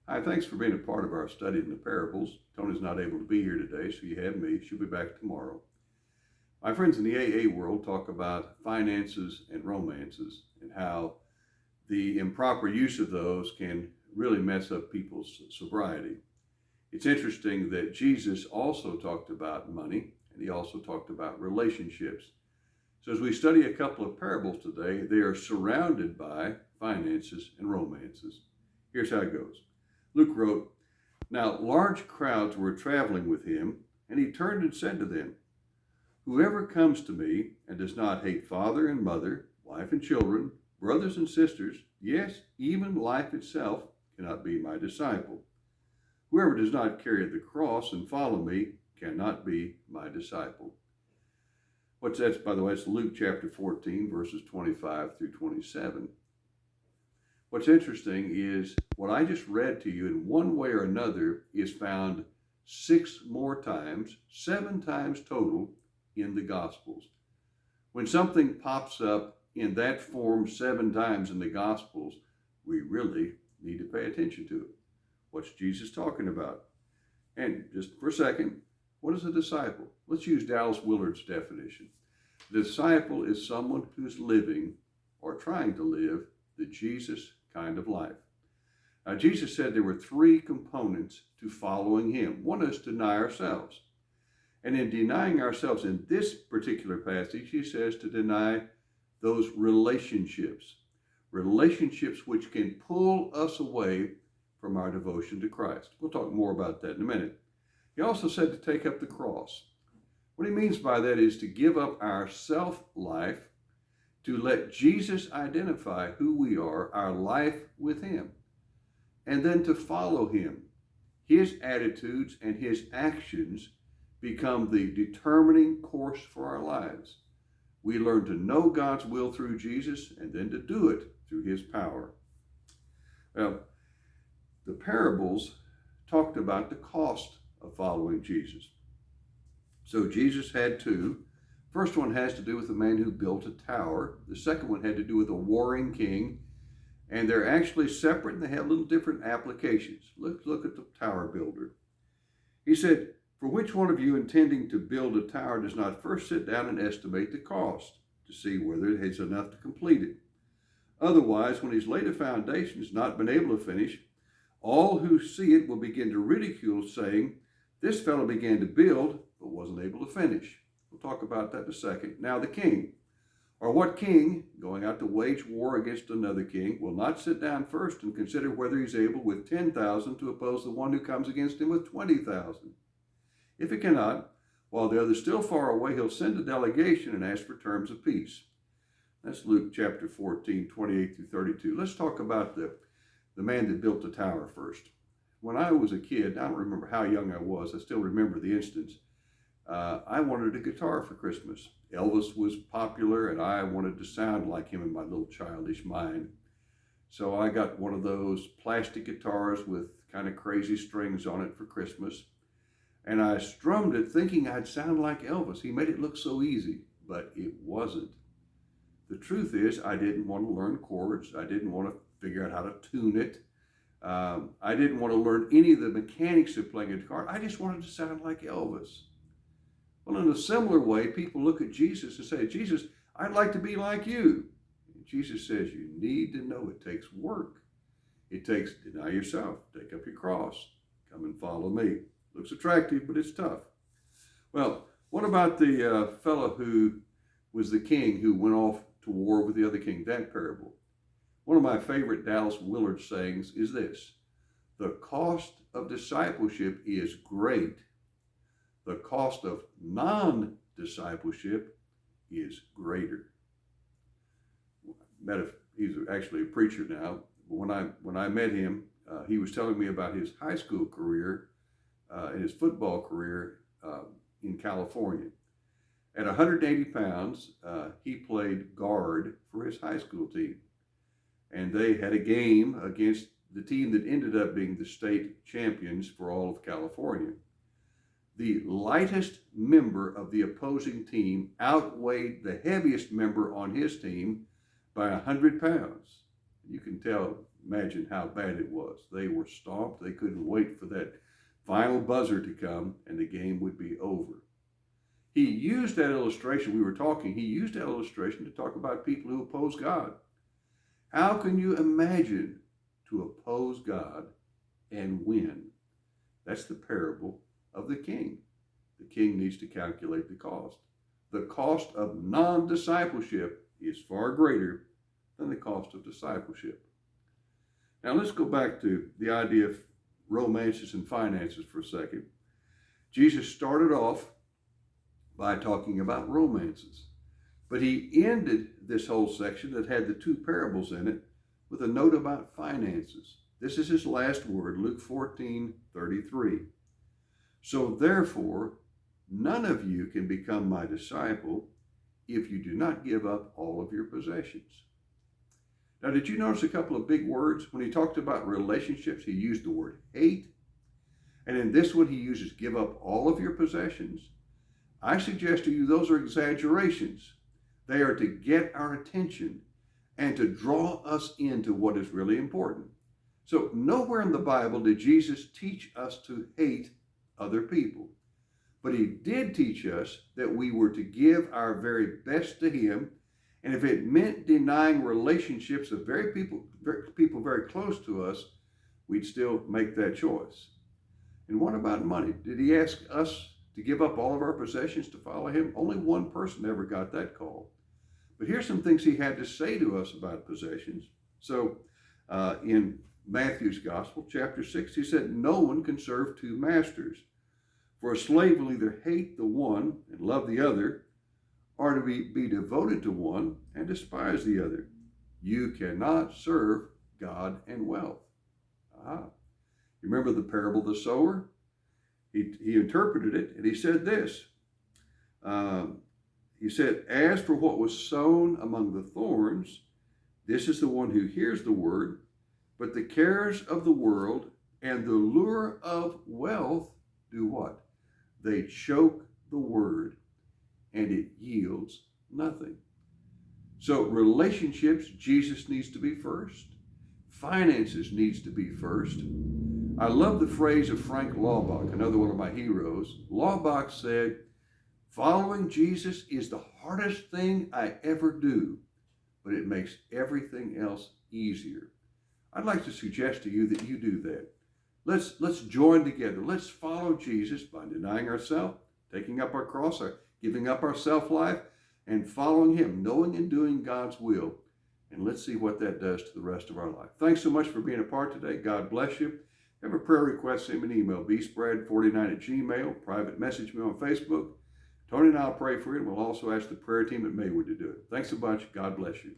Hi, thanks for being a part of our study in the parables. Tony's not able to be here today, so you have me. She'll be back tomorrow. My friends in the AA world talk about finances and romances and how the improper use of those can really mess up people's sobriety. It's interesting that Jesus also talked about money and he also talked about relationships. So as we study a couple of parables today, they are surrounded by finances and romances. Here's how it goes. Luke wrote, "Now large crowds were traveling with him, and he turned and said to them, 'Whoever comes to me and does not hate father and mother, wife and children, brothers and sisters, yes, even life itself, cannot be my disciple. Whoever does not carry the cross and follow me cannot be my disciple.'" What's that, by the way? It's Luke chapter 14, verses 25 through 27. What's interesting is what I just read to you in one way or another is found 6 more times, 7 times total in the Gospels. When something pops up in that form 7 times in the Gospels, we really need to pay attention to it. What's Jesus talking about? And just for a second, what is a disciple? Let's use Dallas Willard's definition. The disciple is someone who's living or trying to live the Jesus kind of life. Now, Jesus said there were 3 components to following him. One is to deny ourselves. And in denying ourselves in this particular passage, he says to deny those relationships which can pull us away from our devotion to Christ. We'll talk more about that in a minute. He also said to take up the cross. What he means by that is to give up our self-life, to let Jesus identify who we are, our life with him, and then to follow him. His attitudes and his actions become the determining course for our lives. We learn to know God's will through Jesus and then to do it through his power. Well, the parables talked about the cost of following Jesus. So Jesus had 2. First one has to do with the man who built a tower. The second one had to do with a warring king. And they're actually separate and they have little different applications. Look at the tower builder. He said, "For which one of you intending to build a tower does not first sit down and estimate the cost to see whether it has enough to complete it? Otherwise, when he's laid a foundation, has not been able to finish, all who see it will begin to ridicule, saying, 'This fellow began to build, but wasn't able to finish.'" We'll talk about that in a second. Now the king. "Or what king, going out to wage war against another king, will not sit down first and consider whether he's able with 10,000 to oppose the one who comes against him with 20,000? If he cannot, while the other is still far away, he'll send a delegation and ask for terms of peace." That's Luke chapter 14, 28 through 32. Let's talk about the man that built the tower first. When I was a kid, I don't remember how young I was, I still remember the instance. I wanted a guitar for Christmas. Elvis was popular and I wanted to sound like him in my little childish mind. So I got one of those plastic guitars with kind of crazy strings on it for Christmas. And I strummed it thinking I'd sound like Elvis. He made it look so easy, but it wasn't. The truth is, I didn't want to learn chords. I didn't want to figure out how to tune it. I didn't want to learn any of the mechanics of playing a guitar. I just wanted to sound like Elvis. Well, in a similar way, people look at Jesus and say, "Jesus, I'd like to be like you." And Jesus says, you need to know it takes work. It takes deny yourself, take up your cross, come and follow me. Looks attractive, but it's tough. Well, what about the fellow who was the king who went off to war with the other king? That parable. One of my favorite Dallas Willard sayings is this: "The cost of discipleship is great. The cost of non-discipleship is greater." He's actually a preacher now. When I met him, he was telling me about his high school career and his football career in California. At 180 pounds, he played guard for his high school team. And they had a game against the team that ended up being the state champions for all of California. The lightest member of the opposing team outweighed the heaviest member on his team by 100 pounds. You can tell imagine how bad it was. They were stomped. They couldn't wait for that final buzzer to come and the game would be over. He used that illustration. He used that illustration to talk about people who oppose God. How can you imagine to oppose God and win? That's the parable of the king. The king needs to calculate the cost. The cost of non-discipleship is far greater than the cost of discipleship. Now let's go back to the idea of romances and finances for a second. Jesus started off by talking about romances, but he ended this whole section that had the two parables in it with a note about finances. This is his last word, Luke 14:33. So therefore, none of you can become my disciple if you do not give up all of your possessions. Now, did you notice a couple of big words? When he talked about relationships, he used the word hate. And in this one, he uses give up all of your possessions. I suggest to you those are exaggerations. They are to get our attention and to draw us into what is really important. So nowhere in the Bible did Jesus teach us to hate other people. But he did teach us that we were to give our very best to him. And if it meant denying relationships of people very close to us, we'd still make that choice. And what about money? Did he ask us to give up all of our possessions to follow him? Only one person ever got that call. But here's some things he had to say to us about possessions. So in Matthew's Gospel, chapter 6, he said, no one can serve two masters. For a slave will either hate the one and love the other, or to be devoted to one and despise the other. You cannot serve God and wealth. Remember the parable of the sower? He interpreted it, and he said this. He said, as for what was sown among the thorns, this is the one who hears the word, but the cares of the world and the lure of wealth do what? They choke the word, and it yields nothing. So relationships, Jesus needs to be first. Finances needs to be first. I love the phrase of Frank Laubach, another one of my heroes. Laubach said, following Jesus is the hardest thing I ever do, but it makes everything else easier. I'd like to suggest to you that you do that. Let's join together. Let's follow Jesus by denying ourselves, taking up our cross, giving up our self-life, and following him, knowing and doing God's will. And let's see what that does to the rest of our life. Thanks so much for being a part today. God bless you. If you have a prayer request, send me an email, bsprad49@gmail.com, private message me on Facebook. Tony and I'll pray for you, and we'll also ask the prayer team at Maywood to do it. Thanks a bunch. God bless you.